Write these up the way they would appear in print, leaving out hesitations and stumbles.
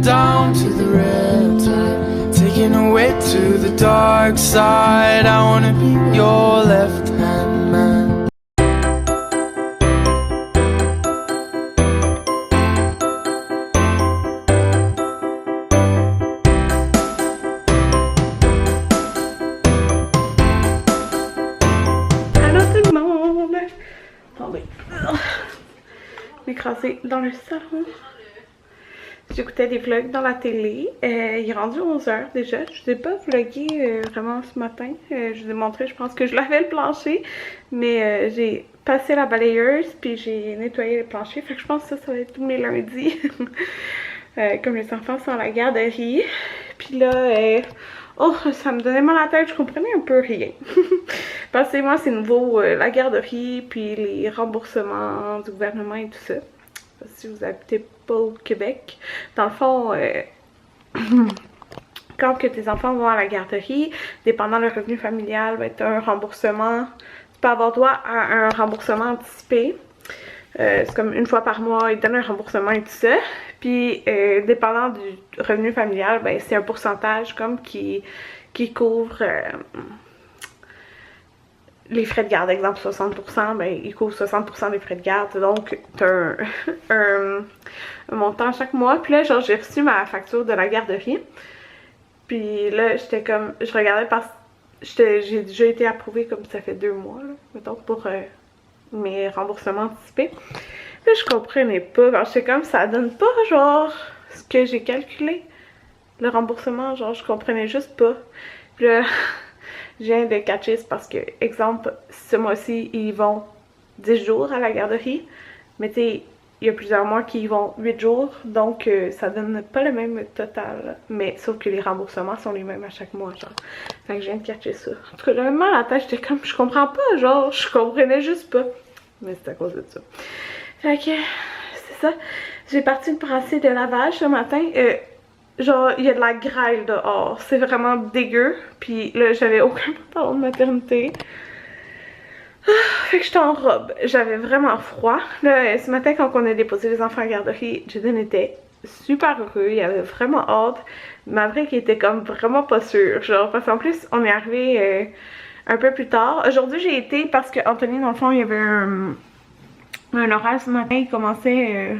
down to the riptide, taking away to the dark side. I wanna be your left hand man. M'écraser dans le salon. J'écoutais des vlogs dans la télé. Il est rendu 11h déjà. Je n'ai pas vlogué vraiment ce matin. Je vous ai montré, je pense que je lavais le plancher. Mais j'ai passé la balayeuse puis j'ai nettoyé le plancher. Fait que je pense que ça va être tous mes lundis. Comme les enfants sont à la garderie. Puis là, oh, ça me donnait mal à la tête. Je comprenais un peu rien. Parce que moi, c'est nouveau, la garderie, puis les remboursements du gouvernement et tout ça. Si vous habitez pas au Québec, dans le fond, quand que tes enfants vont à la garderie, dépendant le revenu familial, va être un remboursement. Tu peux avoir droit à un remboursement anticipé. C'est comme une fois par mois, ils donnent un remboursement et tout ça. Puis, dépendant du revenu familial, ben, c'est un pourcentage comme qui couvre les frais de garde. Exemple, 60%, ben, il couvre 60% des frais de garde. Donc, tu as un montant chaque mois. Puis là, genre, j'ai reçu ma facture de la garderie. Puis là, j'étais comme, je regardais parce que j'ai déjà été approuvée comme ça fait 2 mois, là, mettons, pour mes remboursements anticipés. Là, je comprenais pas. J'étais comme, ça donne pas, genre, ce que j'ai calculé. Le remboursement, genre, je comprenais juste pas. Puis là, je viens de catcher, c'est parce que, exemple, ce mois-ci, ils vont 10 jours à la garderie. Mais tu sais, il y a plusieurs mois qui y vont 8 jours. Donc, ça donne pas le même total. Mais sauf que les remboursements sont les mêmes à chaque mois, genre. Fait que je viens de catcher ça. En tout cas, j'avais mal à la tête. J'étais comme, je comprends pas, genre, je comprenais juste pas. Mais c'est à cause de ça. Fait que, c'est ça. J'ai parti le brasser de lavage ce matin. Genre, il y a de la grêle dehors. C'est vraiment dégueu. Puis là, j'avais aucun pantalon de maternité. Fait que j'étais en robe. J'avais vraiment froid. Là, ce matin, quand on a déposé les enfants à la garderie, Jaden était super heureux. Il avait vraiment hâte. Maverick était comme vraiment pas sûr. Genre, parce qu'en plus, on est arrivé un peu plus tard. Aujourd'hui, j'ai été parce que Anthony, dans le fond, il y avait un horaire ce matin. Il commençait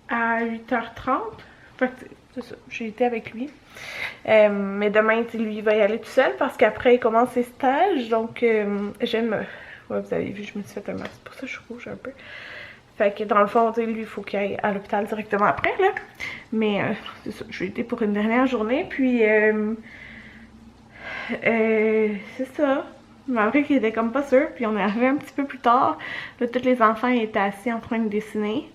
à 8h30. Fait que c'est ça, j'ai été avec lui. Mais demain, lui, il va y aller tout seul parce qu'après, il commence ses stages. Donc, j'aime. Ouais, vous avez vu, je me suis fait un masque. C'est pour ça que je rouge un peu. Fait que dans le fond, lui, il faut qu'il aille à l'hôpital directement après, là. Mais c'est ça, j'ai été pour une dernière journée. Puis, c'est ça. Maverick, il était comme pas sûr. Puis, on est arrivé un petit peu plus tard. Là, tous les enfants étaient assis en train de dessiner.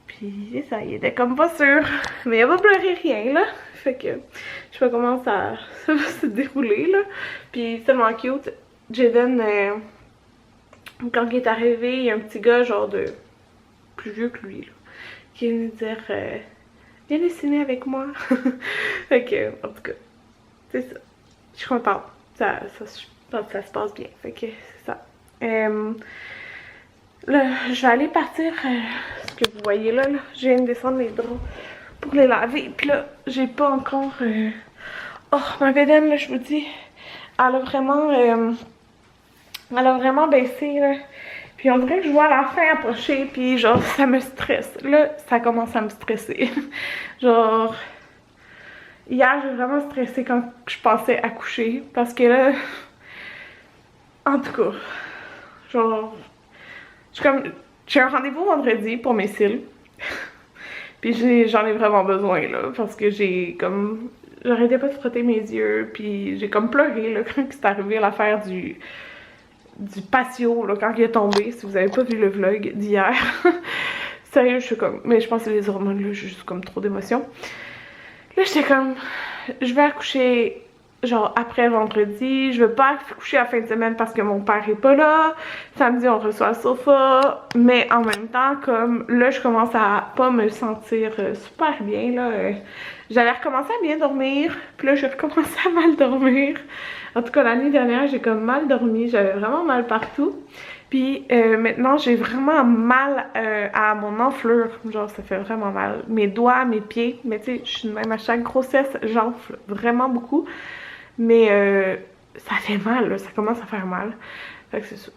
Puis ça, il était comme pas sûr. Mais il va pleurer rien, là. Fait que je sais pas comment ça va se dérouler, là. Puis c'est tellement cute. Jaden, quand il est arrivé, il y a un petit gars, genre de plus vieux que lui, là, qui est venu dire viens dessiner avec moi. Fait que, en tout cas, c'est ça. Je suis contente. Ça se passe bien. Fait que c'est ça. Là, je vais aller partir, ce que vous voyez là, je viens de descendre les draps pour les laver. Puis là, j'ai pas encore... Oh, ma bédaine, là, je vous dis, elle a vraiment baissé, là. Puis on dirait que je vois la fin approcher, puis genre, ça me stresse. Là, ça commence à me stresser. Genre, hier, j'ai vraiment stressé quand je pensais accoucher, parce que là, en tout cas, genre... J'ai un rendez-vous vendredi pour mes cils. Puis j'en ai vraiment besoin, là, parce que j'arrêtais pas de frotter mes yeux, puis j'ai comme pleuré, là, quand c'est arrivé l'affaire du patio, là, quand il est tombé, si vous avez pas vu le vlog d'hier. Sérieux, je suis comme... Mais je pense que c'est les hormones, là, j'ai juste comme trop d'émotions. Là, j'étais comme... Je vais accoucher... genre après vendredi, je veux pas coucher à la fin de semaine parce que mon père est pas là. Samedi, on reçoit le sofa. Mais en même temps, comme là, je commence à pas me sentir super bien, là. J'avais recommencé à bien dormir, puis là, j'ai recommencé à mal dormir. En tout cas, l'année dernière, j'ai comme mal dormi. J'avais vraiment mal partout. Puis maintenant, j'ai vraiment mal à mon enflure. Genre, ça fait vraiment mal. Mes doigts, mes pieds. Mais tu sais, je suis de même à chaque grossesse, j'enfle vraiment beaucoup. Mais ça fait mal, là. Ça commence à faire mal. Fait que c'est ça.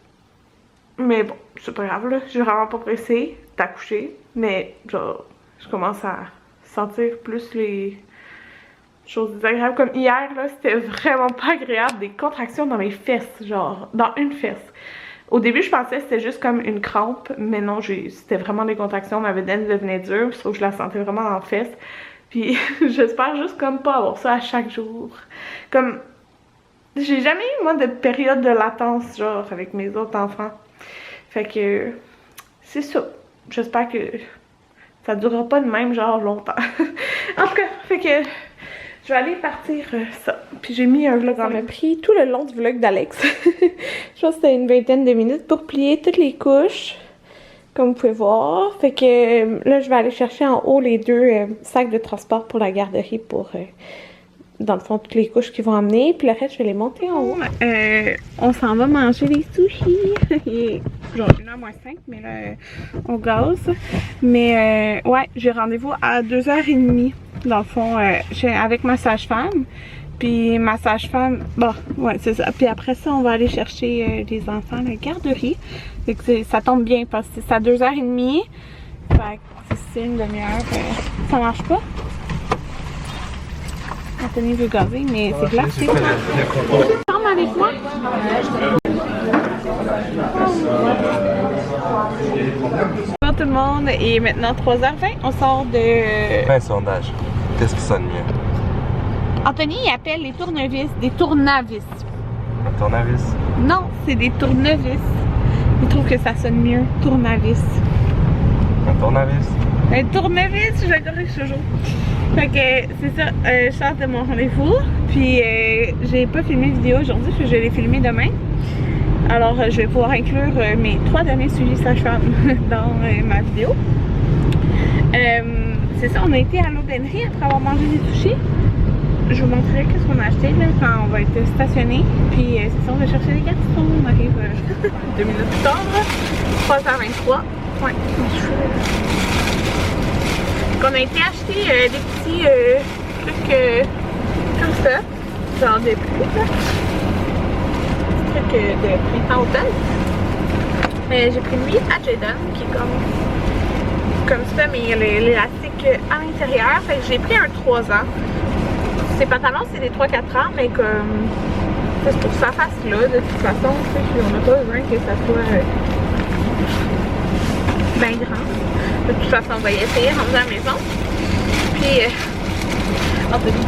Mais bon, c'est pas grave, là. Je suis vraiment pas pressée d'accoucher. Mais genre, je commence à sentir plus les choses désagréables. Comme hier, là, c'était vraiment pas agréable. Des contractions dans mes fesses, genre, dans une fesse. Au début, je pensais que c'était juste comme une crampe, mais non, c'était vraiment des contractions. Ma bedaine devenait dure, sauf que je la sentais vraiment en fesse. Puis j'espère juste comme pas avoir ça à chaque jour. Comme, j'ai jamais eu, moi, de période de latence, genre, avec mes autres enfants. Fait que, c'est ça. J'espère que ça durera pas de même, genre, longtemps. En tout cas, fait que je vais aller partir ça. Puis j'ai mis un vlog en ligne. Ça m'a pris tout le long du vlog d'Alex. Je pense que c'était une vingtaine de minutes pour plier toutes les couches. Comme vous pouvez voir. Fait que là, je vais aller chercher en haut les deux sacs de transport pour la garderie pour, dans le fond, toutes les couches qu'ils vont emmener. Puis le reste, je vais les monter en haut. On s'en va manger des sushis. Il est genre 1h moins 5, mais là, on gaz. Mais ouais, j'ai rendez-vous à 2h30. Dans le fond, avec ma sage-femme. Puis ma sage-femme, bon, ouais, c'est ça. Puis après ça, on va aller chercher les enfants à la garderie. Fait que ça tombe bien parce que c'est à 2h30. Fait que c'est une demi-heure. Ça marche pas. Anthony veut gazer, mais c'est glacé. Ferme avec moi. Bonjour tout le monde, et maintenant 3h20, on sort de... Un sondage. Qu'est-ce qui sonne mieux? Anthony, il appelle les tournevis des tournavis. Un tournevis? Non, c'est des tournevis. Il trouve que ça sonne mieux, tournavis. Un tournevis? Un tournevis, je le corrige toujours. Fait que c'est ça, je sors de mon rendez-vous. Puis j'ai pas filmé vidéo aujourd'hui, je vais les filmer demain. Alors je vais pouvoir inclure mes 3 derniers suivis sage-femme dans ma vidéo. C'est ça, on a été à l'aubainerie après avoir mangé des sushis. Je vous montrerai qu'est-ce qu'on a acheté là, quand on va être stationné. Puis c'est ça, on va chercher les gâteaux. On arrive 2 minutes plus tard, 3h23. Ouais, on a été acheter des petits trucs comme ça, genre de pluie là. Des trucs de printemps-automne. J'ai pris lui à Jaden qui est comme ça, mais il y a l'élastique à l'intérieur. Fait que j'ai pris un 3 ans. Ces pantalons, c'est des 3-4 ans, mais comme c'est pour sa face là, de toute façon, on n'a pas besoin que ça soit bien grand. De toute façon, on va y essayer rendu à la maison. Puis, Anthony,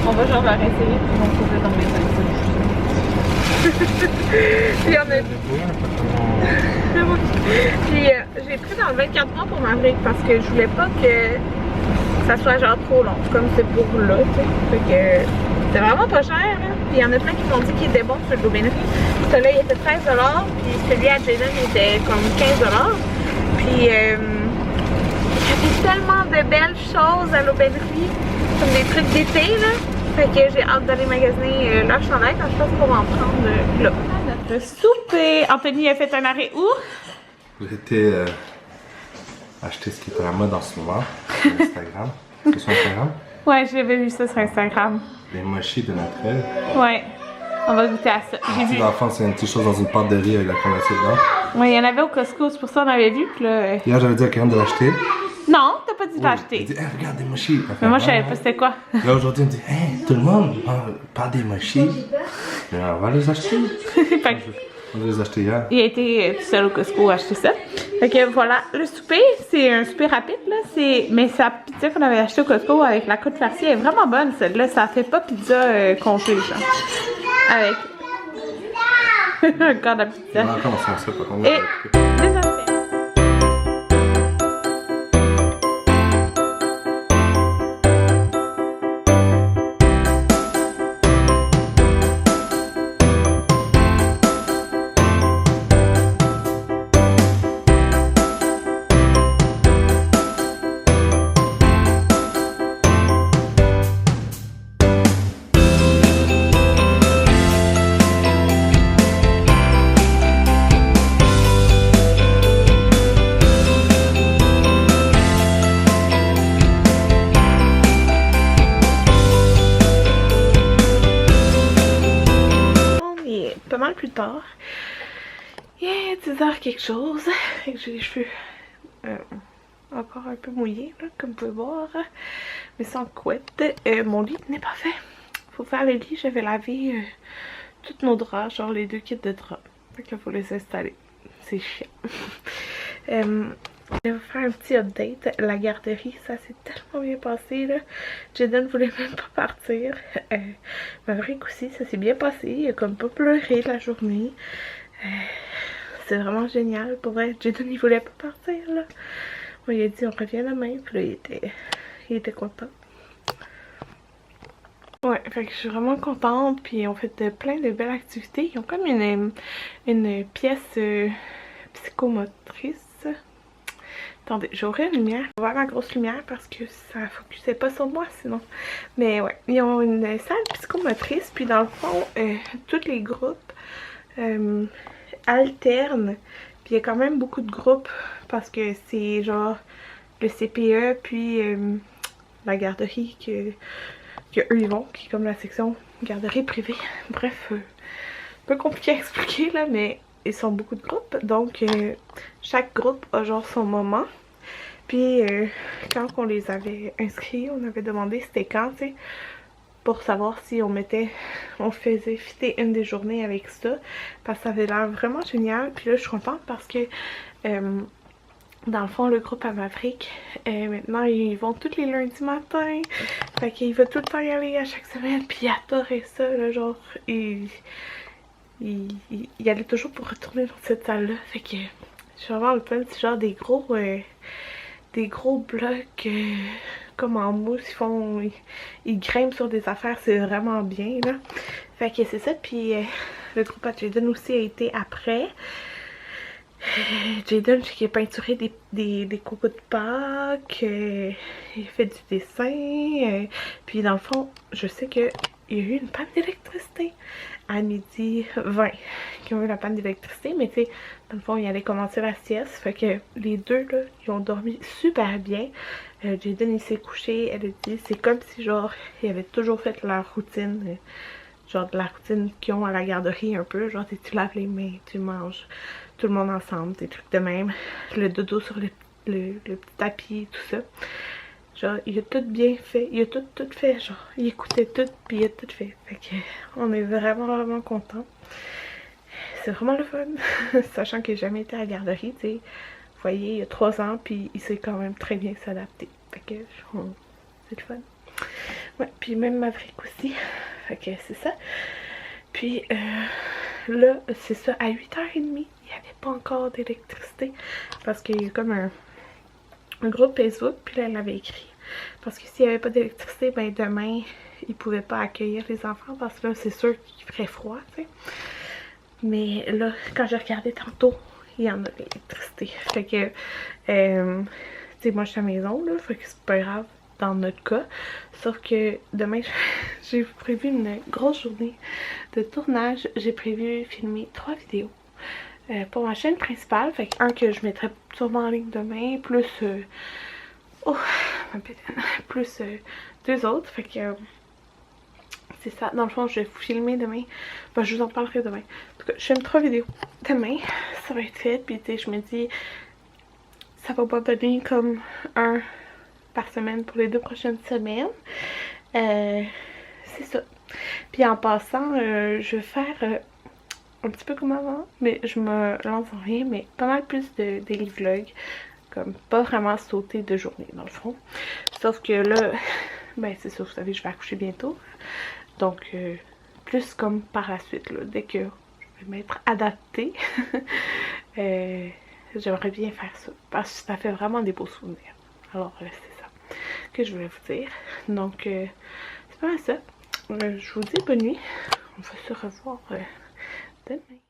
on va genre leur essayer, puis on va trouver dans mes puis on a... Puis j'ai pris dans le 24 mois pour Maverick parce que je voulais pas que ça soit genre trop long, comme c'est pour là, tu sais. Fait que c'est vraiment pas cher, hein. Puis il y en a plein qui m'ont dit qu'il était bon sur l'aubainerie. Celui-là, il était 13$, puis celui à Jaden, il était comme 15$. Puis il y avait tellement de belles choses à l'aubainerie, comme des trucs d'été, là. Fait que j'ai hâte d'aller magasiner leur chandail quand je pense qu'on va en prendre là. Notre souper! Anthony a fait un arrêt où? J'ai été acheter ce qui est à la mode en ce moment sur Instagram. C'est sur Instagram? Ouais, j'avais vu ça sur Instagram. Les mochis de naturel. Ouais, on va goûter à ça. J'ai vu. Dans le fond, c'est une petite chose dans une pâte de riz avec la crème dedans. Ouais, il y en avait au Costco, c'est pour ça qu'on avait vu. Puis là... Hier, j'avais dit à Karen de l'acheter. Non, t'as pas dit de l'acheter. Elle dit, hey, regarde des mochis. Mais moi, je savais pas c'était quoi. Là, aujourd'hui, elle me dit, hey, tout le monde parle des mochis. Mais on va les acheter. On va les acheter hier. Il a été tout seul au Costco acheter ça. Fait que voilà, le souper, c'est un souper rapide là. Mais sa pizza qu'on avait acheté au Costco avec la côte farcie est vraiment bonne celle-là. Ça fait pas pizza congelée, genre. Avec un corps de pizza. On va commencer ça, par contre. Et des assiettes. 6h quelque chose. J'ai les cheveux encore un peu mouillés, là, comme vous pouvez voir. Mais sans couette. Mon lit n'est pas fait. Faut faire le lit. J'avais lavé tous nos draps, genre les 2 kits de draps. Fait qu'il faut les installer. C'est chiant. Je vais vous faire un petit update. La garderie, ça s'est tellement bien passé, là. Jaden voulait même pas partir. Maverick aussi, ça s'est bien passé. Il a comme pas pleuré la journée. C'est vraiment génial. Pour vrai, Jaden, il voulait pas partir, là. Moi, il a dit on revient demain. Puis là, il était content. Ouais, fait que je suis vraiment contente. Puis on fait plein de belles activités. Ils ont comme une pièce psychomotrice. Attendez, j'aurai une lumière. Je vais voir ma grosse lumière parce que ça focusait pas sur moi sinon. Mais ouais, ils ont une salle psychomotrice. Puis dans le fond, tous les groupes alternent. Puis il y a quand même beaucoup de groupes parce que c'est genre le CPE puis la garderie que eux ils vont, qui est comme la section garderie privée. Bref, un peu compliqué à expliquer là, mais ils sont beaucoup de groupes, donc chaque groupe a genre son moment. Puis quand on les avait inscrits, on avait demandé c'était quand, tu sais, pour savoir si on faisait fitter une des journées avec ça, parce que ça avait l'air vraiment génial. Puis là je suis contente parce que dans le fond le groupe à Maverick, maintenant ils vont tous les lundis matin, fait qu'il va tout le temps y aller à chaque semaine, puis il adorait ça, là, genre il allait toujours pour retourner dans cette salle là, fait que je suis vraiment le fun. C'est genre des gros blocs comme en mousse, ils grimpent sur des affaires, c'est vraiment bien là. Fait que c'est ça. Puis le groupe à Jaden aussi a été après. Jaden, je sais qu'il a peinturé des cocos de Pâques, il a fait du dessin, puis dans le fond je sais qu'il y a eu une panne d'électricité à 12h20 qui ont eu la panne d'électricité, mais tu sais, dans le fond, il allait commencer la sieste, fait que les deux, là, ils ont dormi super bien. Jaden, il s'est couché, elle a dit, c'est comme si, genre, ils avaient toujours fait leur routine, genre de la routine qu'ils ont à la garderie un peu, genre, tu laves les mains, tu manges, tout le monde ensemble, des trucs de même, le dodo sur le petit tapis, tout ça. Genre, il a tout bien fait, il a tout fait, genre, il écoutait tout, puis il a tout fait. Fait que, on est vraiment contents. C'est vraiment le fun, sachant qu'il n'a jamais été à la garderie, tu sais. Vous voyez, il y a 3 ans, puis il sait quand même très bien s'adapter. Fait que, c'est le fun. Ouais, puis même Maverick aussi. Fait que, c'est ça. Puis, là, c'est ça, à 8h30, il n'y avait pas encore d'électricité, parce qu'il y a comme un groupe Facebook, puis là elle avait écrit parce que s'il n'y avait pas d'électricité, ben demain ils pouvaient pas accueillir les enfants parce que là c'est sûr qu'il ferait froid, tu sais. Mais là quand j'ai regardé tantôt, il y en a l'électricité, fait que tu sais, moi je suis à la maison là, fait que c'est pas grave dans notre cas, sauf que demain j'ai prévu une grosse journée de tournage. J'ai prévu filmer 3 vidéos pour ma chaîne principale, fait que un que je mettrai sûrement en ligne demain, plus plus 2 autres, fait que c'est ça. Dans le fond, je vais vous filmer demain, ben, je vous en parlerai demain. En tout cas, je filme 3 vidéos demain, ça va être fait, puis tu sais, je me dis ça va pas donner comme un par semaine pour les 2 prochaines semaines, c'est ça. Puis en passant, je vais faire un petit peu comme avant, mais je me lance en rien, mais pas mal plus de daily vlog, comme pas vraiment sauter de journée dans le fond. Sauf que là, ben c'est ça, vous savez, je vais accoucher bientôt, donc plus comme par la suite, là, dès que je vais m'être adaptée, j'aimerais bien faire ça, parce que ça fait vraiment des beaux souvenirs. Alors c'est ça que je voulais vous dire, donc c'est pas mal ça. Je vous dis bonne nuit, on va se revoir demain.